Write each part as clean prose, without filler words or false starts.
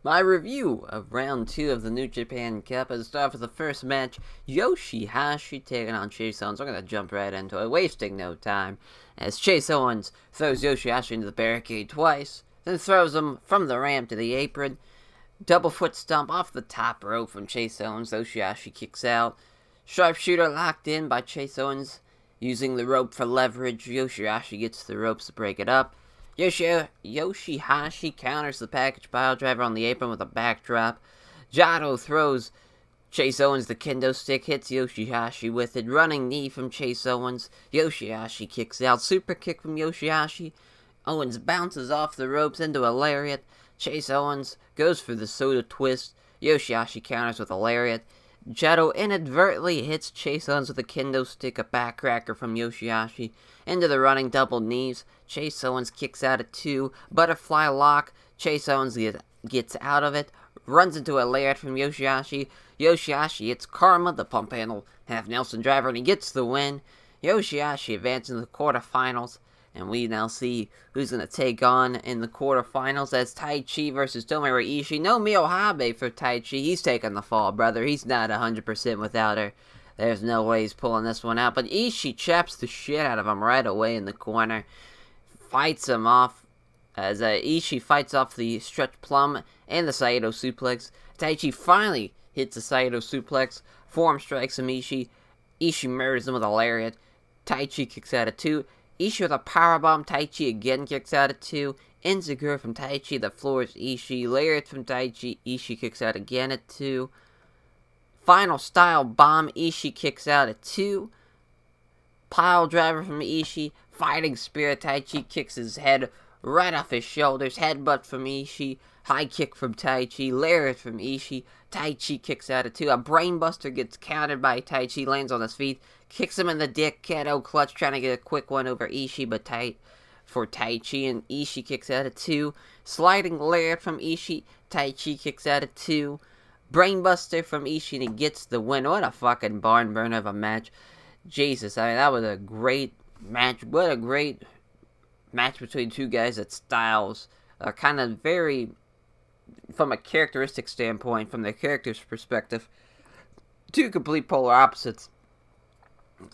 My review of round 2 of the New Japan Cup is start with the first match, Yoshi Hashi taking on Chase Owens. We're going to jump right into it, wasting no time, as Chase Owens throws Yoshi Hashi into the barricade twice, then throws him from the ramp to the apron. Double foot stomp off the top rope from Chase Owens. Yoshi Hashi kicks out. Sharpshooter locked in by Chase Owens, using the rope for leverage. Yoshi Hashi gets the ropes to break it up. Yoshihashi counters the package pile driver on the apron with a backdrop. Jado throws Chase Owens the kendo stick, hits Yoshihashi with it. Running knee from Chase Owens. Yoshihashi kicks out. Super kick from Yoshihashi. Owens bounces off the ropes into a lariat. Chase Owens goes for the soda twist. Yoshihashi counters with a lariat. Jado inadvertently hits Chase Owens with a kendo stick, a backcracker from Yoshihashi. Into the running double knees. Chase Owens kicks out at 2. Butterfly lock. Chase Owens gets out of it. Runs into a lariat from Yoshihashi. Yoshihashi hits Karma, the pump handle half Nelson driver, and he gets the win. Yoshihashi advances to the quarterfinals. And we now see who's going to take on in the quarterfinals as Taichi versus Tomohiro Ishii. No Miyohabe for Taichi. He's taking the fall, brother. He's not 100% without her. There's no way he's pulling this one out. But Ishii chaps the shit out of him right away in the corner. Fights him off as Ishii fights off the stretch plum and the Saito suplex. Taichi finally hits the Saito suplex. Forearm strikes him Ishii. Ishii murders him with a lariat. Taichi kicks out at 2. Ishii with a powerbomb. Taichi again kicks out at 2. Insecure from Taichi that floors Ishii. Lariat from Taichi. Ishii kicks out again at 2. Final style bomb. Ishii kicks out at 2. Pile driver from Ishii. Fighting spirit. Taichi kicks his head right off his shoulders. Headbutt from Ishii. High kick from Taichi. Lariat from Ishii. Taichi kicks out at 2. A brainbuster gets countered by Taichi. Lands on his feet. Kicks him in the dick. Kato clutch trying to get a quick one over Ishii, but tight for Taichi. And Ishii kicks out at 2. Sliding lariat from Ishii. Taichi kicks out at 2. Brainbuster from Ishii, and he gets the win. What a fucking barn burner of a match. Jesus, I mean, that was a great match. What a great match between two guys that styles are kind of very, from a characteristic standpoint, from the character's perspective, two complete polar opposites,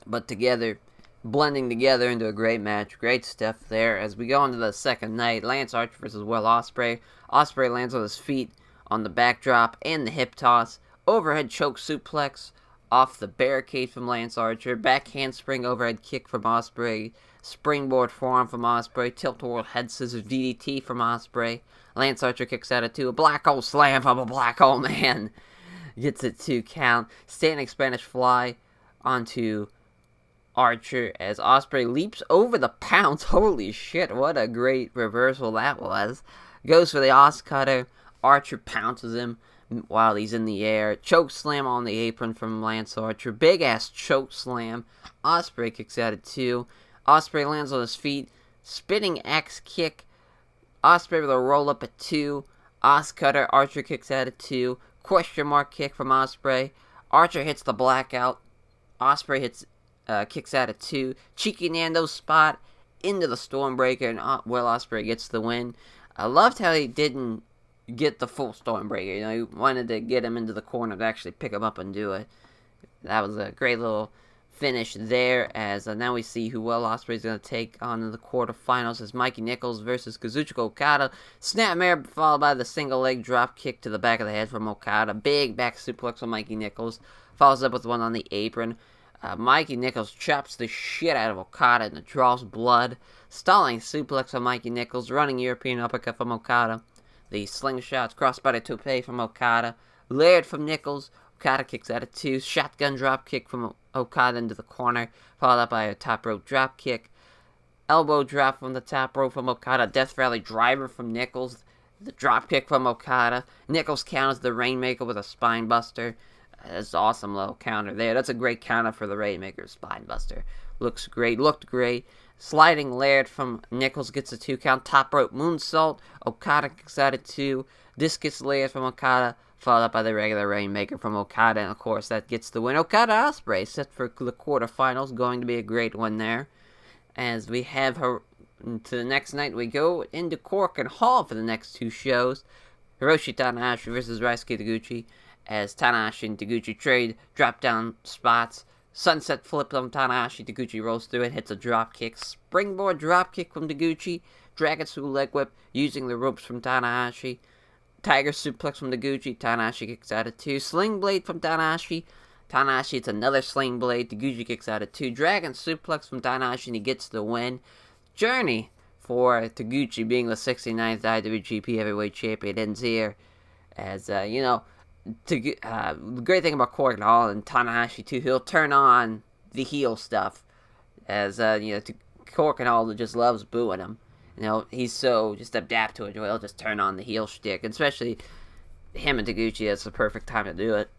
but together, blending together into a great match. Great stuff there. As we go into the second night, Lance Archer versus Will Osprey. Osprey lands on his feet on the backdrop and the hip toss. Overhead choke suplex off the barricade from Lance Archer. Back handspring overhead kick from Osprey. Springboard forearm from Osprey. Tilt-a-whirl head scissors DDT from Osprey. Lance Archer kicks out at 2. A black hole slam from a black hole man. Gets it 2 count. Standing Spanish fly onto Archer as Osprey leaps over the pounce. Holy shit, what a great reversal that was. Goes for the Os cutter. Archer pounces him while he's in the air. Choke slam on the apron from Lance Archer. Big ass choke slam. Osprey kicks out at 2. Osprey lands on his feet. Spinning axe kick. Osprey with a roll up at 2. Os cutter. Archer kicks out at 2. Question mark kick from Osprey. Archer hits the blackout. Osprey kicks out at 2. Cheeky Nando spot into the Stormbreaker, and Will Osprey gets the win. I loved how he didn't get the full Stormbreaker. You know, he wanted to get him into the corner to actually pick him up and do it. That was a great little finish there, as now we see who Will Osprey is going to take on in the quarterfinals as Mikey Nichols versus Kazuchika Okada. Snapmare followed by the single leg drop kick to the back of the head from Okada. Big back suplex on Mikey Nichols. Follows up with one on the apron. Mikey Nichols chops the shit out of Okada and it draws blood. Stalling suplex on Mikey Nichols. Running European uppercut from Okada. The slingshots, crossbody tope from Okada. Layered from Nichols. Okada kicks out at 2. Shotgun drop kick from Okada into the corner. Followed up by a top rope drop kick. Elbow drop from the top rope from Okada. Death Valley driver from Nichols. The drop kick from Okada. Nichols counters the Rainmaker with a spine buster. That's an awesome little counter there. That's a great counter for the Rainmaker spine buster. Looks great. Looked great. Sliding Laird from Nichols gets a 2 count. Top rope moonsault. Okada kicks out at 2. Discus Laird from Okada. Followed up by the regular Rainmaker from Okada. And of course that gets the win. Okada Osprey set for the quarterfinals. Going to be a great one there. As we have her to the next night, we go into Cork and Hall for the next 2 shows. Hiroshi Tanahashi versus Ryusuke Taguchi, as Tanahashi and Taguchi trade drop down spots. Sunset flip on Tanahashi, Taguchi rolls through it, hits a drop kick, springboard drop kick from Taguchi, dragon screw leg whip using the ropes from Tanahashi, tiger suplex from Taguchi, Tanahashi kicks out at 2, sling blade from Tanahashi, hits another sling blade, Taguchi kicks out at 2, dragon suplex from Tanahashi, and he gets the win. Journey for Taguchi being the 69th IWGP Heavyweight Champion ends here, as, the great thing about Court Hall and Tanahashi too, he'll turn on the heel stuff, as Court Hall just loves booing him. He's so just adapt to it. He'll just turn on the heel shtick, and especially him and Taguchi. That's the perfect time to do it.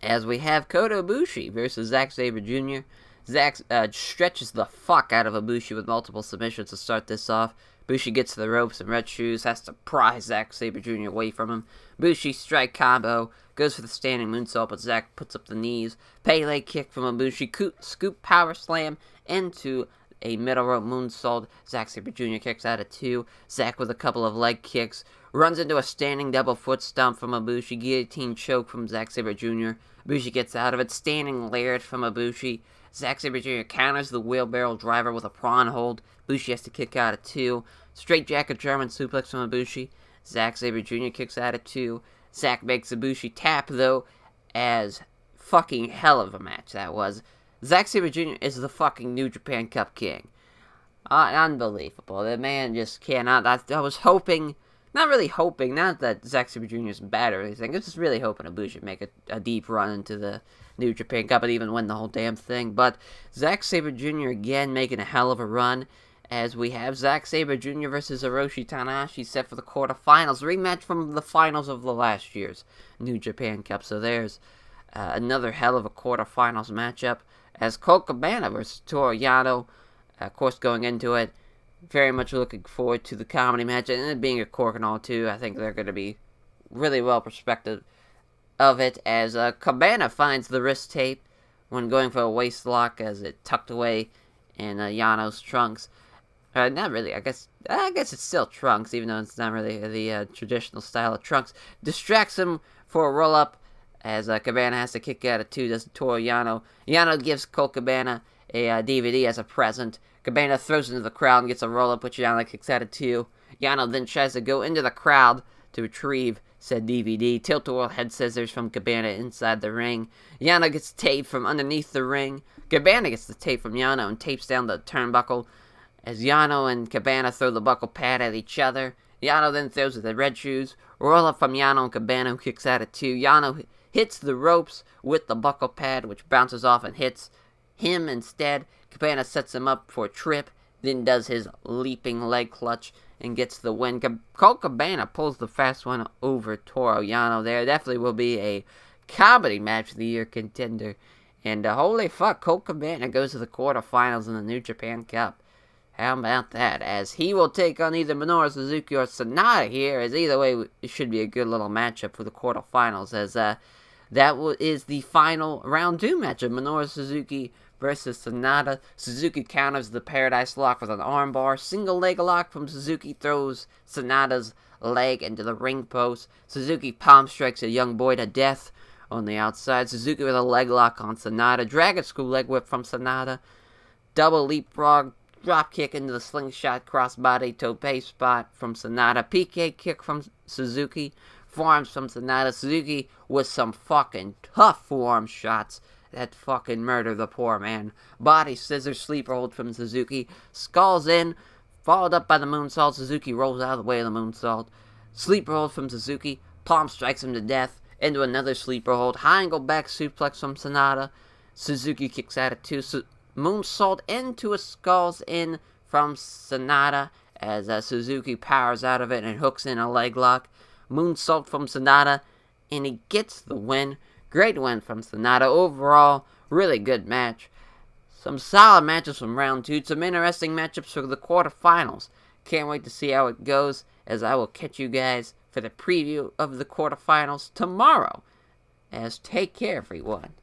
As we have Cotto Bushi versus Xavier Jr. Zack stretches the fuck out of Bushi with multiple submissions to start this off. Bushi gets to the ropes and red shoes, has to pry Xavier Jr. away from him. Bushi strike combo, goes for the standing moonsault, but Zack puts up the knees. Pele kick from Bushi, scoop power slam into a middle rope moonsault. Xavier Jr. kicks out at 2. Zack with a couple of leg kicks, runs into a standing double foot stomp from Bushi, guillotine choke from Xavier Jr. Bushi gets out of it, standing lariat from Bushi. Xavier Jr. counters the wheelbarrow driver with a prawn hold. Bushi has to kick out at 2. Straight jacket German suplex from Bushi. Xavier Jr. kicks out at 2. Zack makes Bushi tap, though, as fucking hell of a match that was. Xavier Jr. is the fucking New Japan Cup king. Unbelievable. The man just cannot. I was hoping, not really hoping, not that Xavier Jr. is bad or anything. I was just really hoping Bushi would make a deep run into the New Japan Cup and even win the whole damn thing. But Xavier Jr. again making a hell of a run, as we have Xavier Jr. versus Hiroshi Tanahashi set for the quarterfinals. Rematch from the finals of the last year's New Japan Cup. So there's another hell of a quarterfinals matchup, as Colt Cabana versus Toru Yano. Of course, going into it, very much looking forward to the comedy match, and it being a cork and all too. I think they're going to be really well perspective of it, as Cabana finds the wrist tape when going for a waist lock, as it tucked away in Yano's trunks. Not really. I guess it's still trunks, even though it's not really the traditional style of trunks. Distracts him for a roll up, as Cabana has to kick out at 2. Does Toru Yano. Yano gives Colt Cabana a DVD as a present. Cabana throws into the crowd and gets a roll up, which Yano kicks out at 2. Yano then tries to go into the crowd to retrieve said DVD. Tilt-a-whirl head scissors from Cabana inside the ring. Yano gets taped from underneath the ring. Cabana gets the tape from Yano and tapes down the turnbuckle, as Yano and Cabana throw the buckle pad at each other. Yano then throws the red shoes. Roll up from Yano and Cabana, who kicks out at 2. Yano hits the ropes with the buckle pad, which bounces off and hits him instead. Cabana sets him up for a trip, then does his leaping leg clutch and gets the win. Colt Cabana pulls the fast one over Toru Yano there. Definitely will be a comedy match of the year contender. And holy fuck, Colt Cabana goes to the quarterfinals in the New Japan Cup. How about that? As he will take on either Minoru Suzuki or Sonata here, as either way it should be a good little matchup for the quarterfinals, as that is the final round 2 match of Minoru Suzuki versus Sonata. Suzuki counters the Paradise Lock with an armbar. Single leg lock from Suzuki throws Sonata's leg into the ring post. Suzuki palm strikes a young boy to death on the outside. Suzuki with a leg lock on Sonata. Dragon screw leg whip from Sonata. Double leapfrog drop kick into the slingshot crossbody tope spot from Sonata. PK kick from Suzuki. Forearms from Sonata. Suzuki with some fucking tough forearm shots that fucking murder the poor man. Body scissors sleeper hold from Suzuki. Skulls in. Followed up by the moonsault. Suzuki rolls out of the way of the moonsault. Sleeper hold from Suzuki. Palm strikes him to death. Into another sleeper hold. High angle back suplex from Sonata. Suzuki kicks out at 2. Moonsault into a skulls in from Sonata, as Suzuki powers out of it and hooks in a leg lock. Moonsault from Sonata, and he gets the win. Great win from Sonata. Overall, really good match. Some solid matches from round 2. Some interesting matchups for the quarterfinals. Can't wait to see how it goes, as I will catch you guys for the preview of the quarterfinals tomorrow. As take care, everyone.